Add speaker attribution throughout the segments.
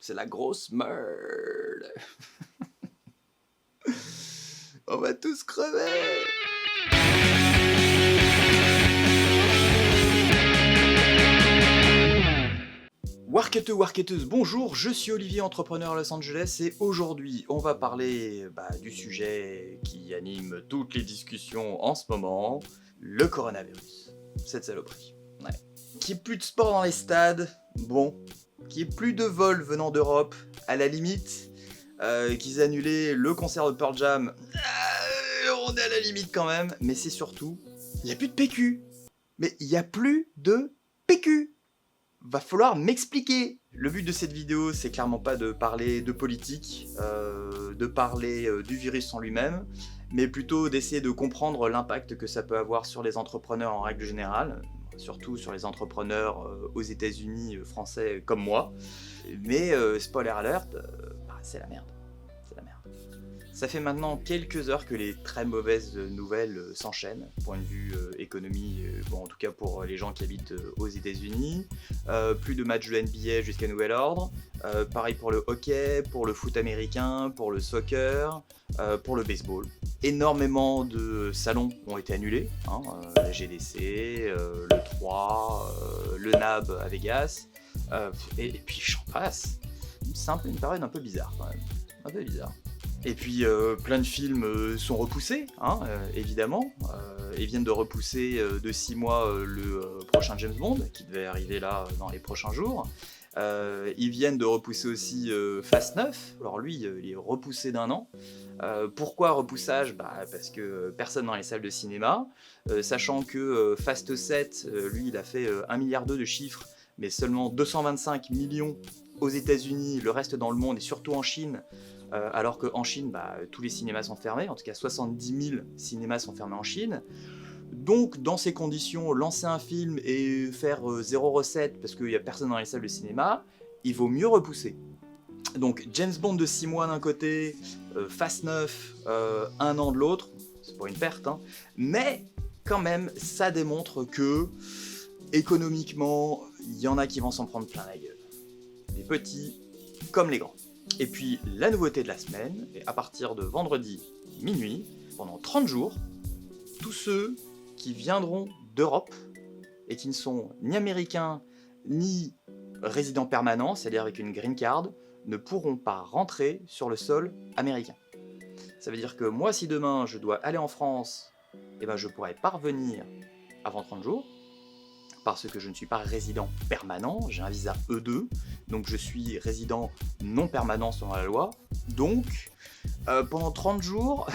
Speaker 1: c'est la grosse merde. On va tous crever. Warketeux, warketeuses, bonjour, je suis Olivier, entrepreneur à Los Angeles, et aujourd'hui on va parler du sujet qui anime toutes les discussions en ce moment, le coronavirus, cette saloperie. Ouais. Qu'il n'y ait plus de sport dans les stades, bon, qu'il n'y ait plus de vols venant d'Europe, à la limite, qu'ils aient annulé le concert de Pearl Jam, on est à la limite quand même, mais c'est surtout, il n'y a plus de PQ, mais il n'y a plus de PQ. Va falloir m'expliquer. Le but de cette vidéo, c'est clairement pas de parler de politique, de parler du virus en lui-même, mais plutôt d'essayer de comprendre l'impact que ça peut avoir sur les entrepreneurs en règle générale, surtout sur les entrepreneurs aux États-Unis français comme moi. Mais spoiler alert, c'est la merde. C'est la merde. Ça fait maintenant quelques heures que les très mauvaises nouvelles s'enchaînent, point de vue économie, bon, en tout cas pour les gens qui habitent aux États-Unis. Plus de matchs de NBA jusqu'à nouvel ordre. Pareil pour le hockey, pour le foot américain, pour le soccer, pour le baseball. Énormément de salons ont été annulés, hein, la GDC, le 3, le NAB à Vegas, et puis j'en passe. C'est une période un peu bizarre quand même, un peu bizarre. Et puis plein de films sont repoussés, hein, évidemment. Ils viennent de repousser de 6 mois le prochain James Bond, qui devait arriver là dans les prochains jours. Ils viennent de repousser aussi Fast 9, alors lui il est repoussé d'1 an. Pourquoi repoussage ? Parce que personne dans les salles de cinéma, sachant que Fast 7, lui il a fait 1,2 milliard de chiffres, mais seulement 225 millions aux États-Unis, le reste dans le monde et surtout en Chine. Alors qu'en Chine, tous les cinémas sont fermés, en tout cas 70 000 cinémas sont fermés en Chine. Donc dans ces conditions, lancer un film et faire 0 recette parce qu'il n'y a personne dans les salles de cinéma, il vaut mieux repousser. Donc James Bond de 6 mois d'un côté, Fast 9, 1 an de l'autre, c'est pas une perte, hein, mais quand même ça démontre que économiquement, il y en a qui vont s'en prendre plein la gueule. Les petits comme les grands. Et puis la nouveauté de la semaine, et à partir de vendredi minuit, pendant 30 jours, tous ceux qui viendront d'Europe et qui ne sont ni américains ni résidents permanents, c'est-à-dire avec une green card, ne pourront pas rentrer sur le sol américain. Ça veut dire que moi, si demain je dois aller en France, je ne pourrai pas revenir avant 30 jours, parce que je ne suis pas résident permanent, j'ai un visa E2, donc je suis résident non permanent selon la loi. Donc, pendant 30 jours,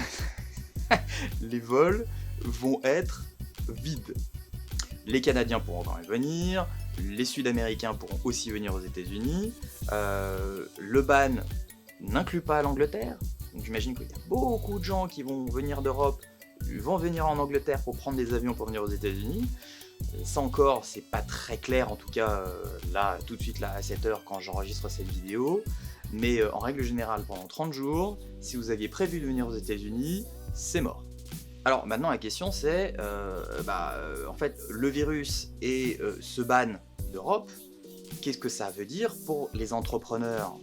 Speaker 1: les vols vont être vides. Les Canadiens pourront quand même venir, les Sud-Américains pourront aussi venir aux États-Unis. Le ban n'inclut pas l'Angleterre, donc j'imagine qu'il y a beaucoup de gens qui vont venir d'Europe, vont venir en Angleterre pour prendre des avions pour venir aux États-Unis. Ça encore, c'est pas très clair, en tout cas là, tout de suite là, à 7h quand j'enregistre cette vidéo. Mais en règle générale, pendant 30 jours, si vous aviez prévu de venir aux États-Unis, c'est mort. Alors maintenant, la question c'est, en fait, le virus et ce ban d'Europe, qu'est-ce que ça veut dire pour les entrepreneurs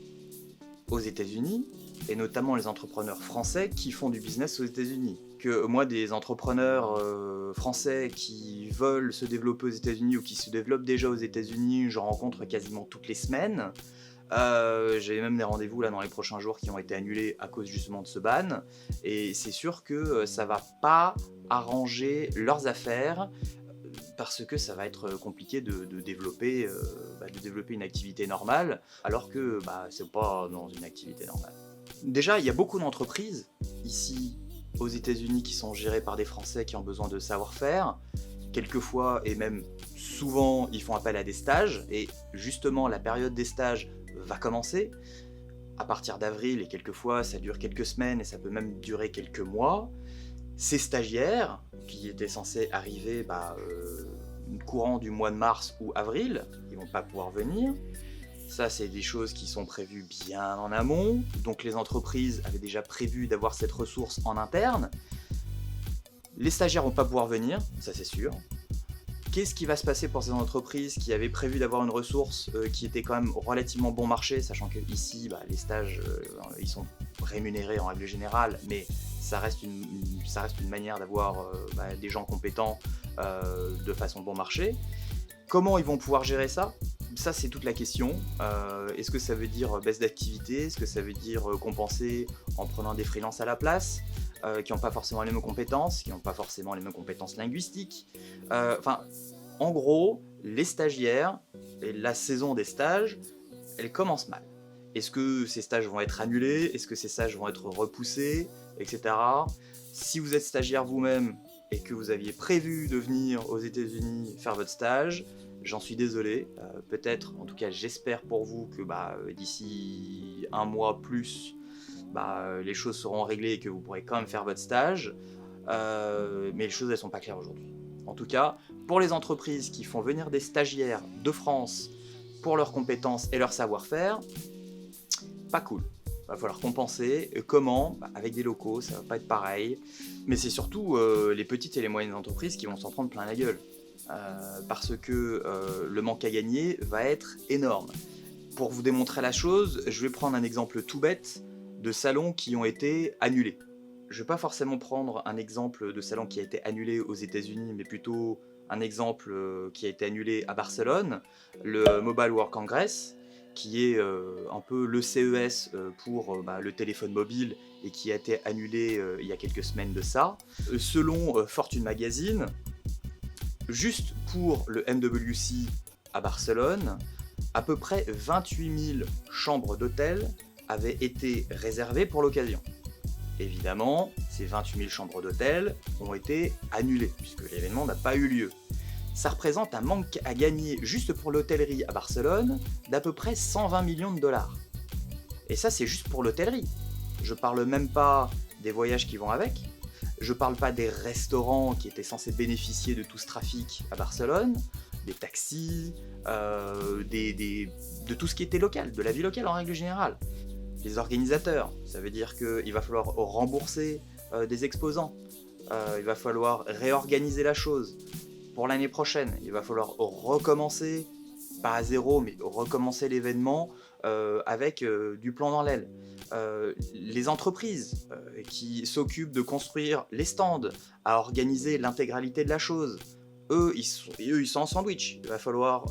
Speaker 1: aux États-Unis, et notamment les entrepreneurs français qui font du business aux États-Unis. Que moi, des entrepreneurs français qui veulent se développer aux États-Unis ou qui se développent déjà aux États-Unis, j'en rencontre quasiment toutes les semaines. J'ai même des rendez-vous là dans les prochains jours qui ont été annulés à cause justement de ce ban. Et c'est sûr que ça va pas arranger leurs affaires, parce que ça va être compliqué de développer une activité normale, alors que c'est pas dans une activité normale. Déjà, il y a beaucoup d'entreprises ici aux États-Unis qui sont gérées par des Français qui ont besoin de savoir-faire. Quelquefois, et même souvent, ils font appel à des stages, et justement, la période des stages va commencer à partir d'avril, et quelquefois, ça dure quelques semaines, et ça peut même durer quelques mois. Ces stagiaires, qui étaient censés arriver courant du mois de mars ou avril, ils vont pas pouvoir venir. Ça, c'est des choses qui sont prévues bien en amont, donc les entreprises avaient déjà prévu d'avoir cette ressource en interne. Les stagiaires vont pas pouvoir venir, ça c'est sûr. Qu'est-ce qui va se passer pour ces entreprises qui avaient prévu d'avoir une ressource qui était quand même relativement bon marché, sachant que ici, les stages, ils sont rémunérés en règle générale, mais ça reste une manière d'avoir des gens compétents de façon bon marché. Comment ils vont pouvoir gérer ça? Ça, c'est toute la question. Est-ce que ça veut dire baisse d'activité? Est-ce que ça veut dire compenser en prenant des freelances à la place qui n'ont pas forcément les mêmes compétences, qui n'ont pas forcément les mêmes compétences linguistiques? En gros, les stagiaires et la saison des stages, elle commence mal. Est-ce que ces stages vont être annulés? Est-ce que ces stages vont être repoussés? Etc. Si vous êtes stagiaire vous-même et que vous aviez prévu de venir aux États-Unis faire votre stage, j'en suis désolé. Peut-être, en tout cas j'espère pour vous que d'ici un mois plus, les choses seront réglées et que vous pourrez quand même faire votre stage. Mais les choses elles sont pas claires aujourd'hui. En tout cas, pour les entreprises qui font venir des stagiaires de France pour leurs compétences et leur savoir-faire, pas cool. Va falloir compenser. Comment? Avec des locaux, ça va pas être pareil. Mais c'est surtout les petites et les moyennes entreprises qui vont s'en prendre plein la gueule. Parce que le manque à gagner va être énorme. Pour vous démontrer la chose, je vais prendre un exemple tout bête de salons qui ont été annulés. Je vais pas forcément prendre un exemple de salon qui a été annulé aux États-Unis, mais plutôt un exemple qui a été annulé à Barcelone, le Mobile World Congress, qui est un peu le CES pour le téléphone mobile et qui a été annulé il y a quelques semaines de ça. Selon Fortune Magazine, juste pour le MWC à Barcelone, à peu près 28 000 chambres d'hôtel avaient été réservées pour l'occasion. Évidemment, ces 28 000 chambres d'hôtel ont été annulées, puisque l'événement n'a pas eu lieu. Ça représente un manque à gagner juste pour l'hôtellerie à Barcelone d'à peu près 120 millions de dollars. Et ça, c'est juste pour l'hôtellerie. Je parle même pas des voyages qui vont avec, je parle pas des restaurants qui étaient censés bénéficier de tout ce trafic à Barcelone, des taxis, de tout ce qui était local, de la vie locale en règle générale. Les organisateurs, ça veut dire qu'il va falloir rembourser des exposants, il va falloir réorganiser la chose. Pour l'année prochaine, il va falloir recommencer, pas à zéro, mais recommencer l'événement avec du plomb dans l'aile. Les entreprises qui s'occupent de construire les stands, à organiser l'intégralité de la chose, eux ils sont en sandwich. Il va falloir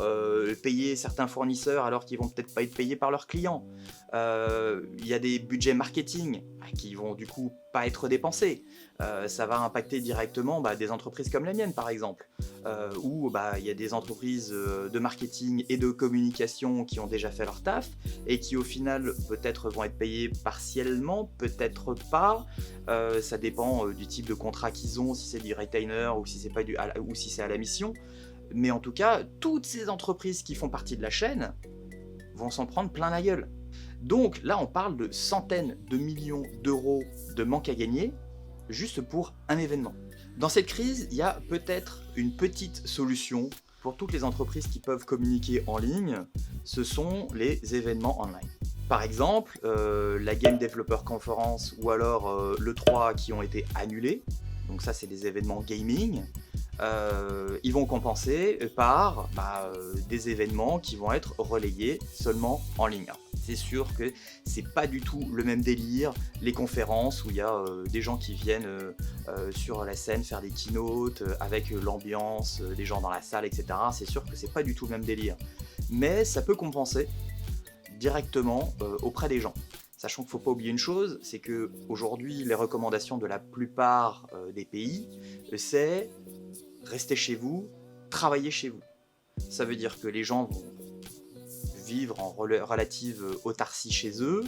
Speaker 1: payer certains fournisseurs alors qu'ils vont peut-être pas être payés par leurs clients. Il y a des budgets marketing qui vont du coup pas être dépensés. Ça va impacter directement des entreprises comme la mienne par exemple, où il y a des entreprises de marketing et de communication qui ont déjà fait leur taf et qui au final peut-être vont être payées partiellement, peut-être pas. Ça dépend du type de contrat qu'ils ont, si c'est du retainer ou si c'est à la mission. Mais en tout cas, toutes ces entreprises qui font partie de la chaîne vont s'en prendre plein la gueule. Donc là, on parle de centaines de millions d'euros de manque à gagner juste pour un événement. Dans cette crise, il y a peut-être une petite solution pour toutes les entreprises qui peuvent communiquer en ligne, ce sont les événements online. Par exemple, la Game Developer Conference ou alors l'E3 qui ont été annulés, donc ça c'est des événements gaming, ils vont compenser par des événements qui vont être relayés seulement en ligne. C'est sûr que c'est pas du tout le même délire, les conférences où il y a des gens qui viennent sur la scène faire des keynotes avec l'ambiance, des gens dans la salle, etc. C'est sûr que c'est pas du tout le même délire. Mais ça peut compenser directement auprès des gens. Sachant qu'il ne faut pas oublier une chose, c'est qu'aujourd'hui, les recommandations de la plupart des pays, c'est rester chez vous, travailler chez vous. Ça veut dire que les gens vont vivre en relative autarcie chez eux,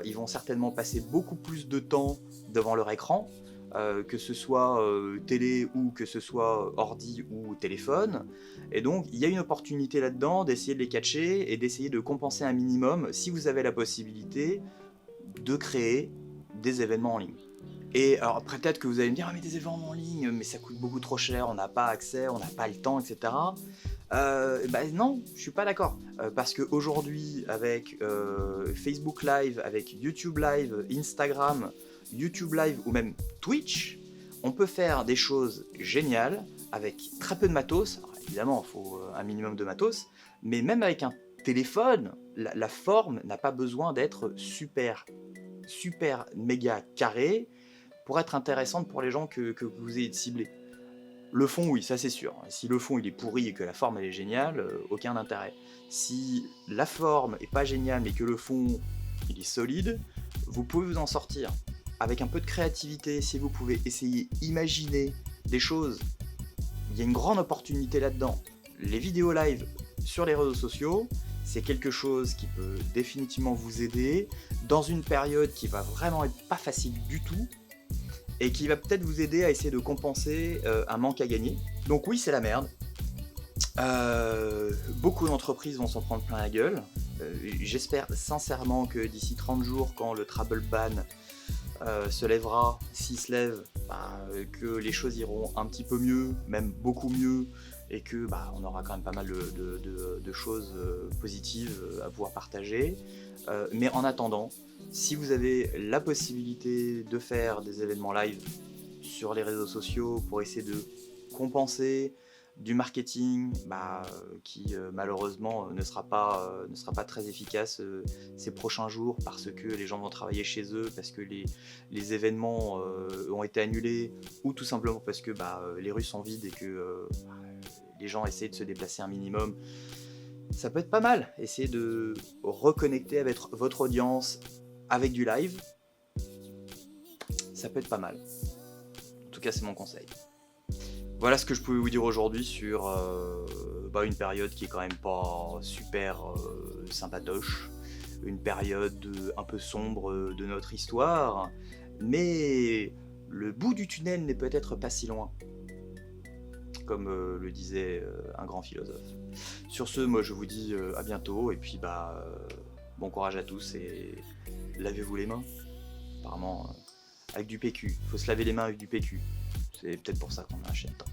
Speaker 1: ils vont certainement passer beaucoup plus de temps devant leur écran, que ce soit télé ou que ce soit ordi ou téléphone, et donc il y a une opportunité là-dedans d'essayer de les catcher et d'essayer de compenser un minimum si vous avez la possibilité de créer des événements en ligne. Et alors peut-être que vous allez me dire, ah mais des événements en ligne, mais ça coûte beaucoup trop cher, on n'a pas accès, on n'a pas le temps, etc. Non, je suis pas d'accord. Parce qu'aujourd'hui, avec Facebook Live, avec YouTube Live, Instagram, YouTube Live ou même Twitch, on peut faire des choses géniales avec très peu de matos. Alors, évidemment, il faut un minimum de matos, mais même avec un téléphone, la forme n'a pas besoin d'être super, super méga carrée pour être intéressante pour les gens que vous ayez ciblés. Le fond, oui, ça c'est sûr. Si le fond il est pourri et que la forme elle est géniale, aucun intérêt. Si la forme est pas géniale mais que le fond il est solide, vous pouvez vous en sortir. Avec un peu de créativité, si vous pouvez essayer, imaginer des choses, il y a une grande opportunité là-dedans. Les vidéos live sur les réseaux sociaux, c'est quelque chose qui peut définitivement vous aider dans une période qui va vraiment être pas facile du tout et qui va peut-être vous aider à essayer de compenser un manque à gagner. Donc oui, c'est la merde. Beaucoup d'entreprises vont s'en prendre plein la gueule. J'espère sincèrement que d'ici 30 jours, quand le travel ban se lèvera, s'il se lève, que les choses iront un petit peu mieux, même beaucoup mieux, et que on aura quand même pas mal de choses positives à pouvoir partager. Mais en attendant, si vous avez la possibilité de faire des événements live sur les réseaux sociaux pour essayer de compenser du marketing qui malheureusement ne sera pas très efficace ces prochains jours parce que les gens vont travailler chez eux, parce que les événements ont été annulés, ou tout simplement parce que les rues sont vides et que les gens essaient de se déplacer un minimum. Ça peut être pas mal, essayer de reconnecter avec votre audience avec du live, ça peut être pas mal. En tout cas, c'est mon conseil. Voilà ce que je pouvais vous dire aujourd'hui sur une période qui est quand même pas super sympatoche, une période un peu sombre de notre histoire, mais le bout du tunnel n'est peut-être pas si loin, comme le disait un grand philosophe. Sur ce, moi je vous dis à bientôt, et puis bon courage à tous, et lavez-vous les mains, apparemment avec du PQ, faut se laver les mains avec du PQ, c'est peut-être pour ça qu'on a un chien de temps.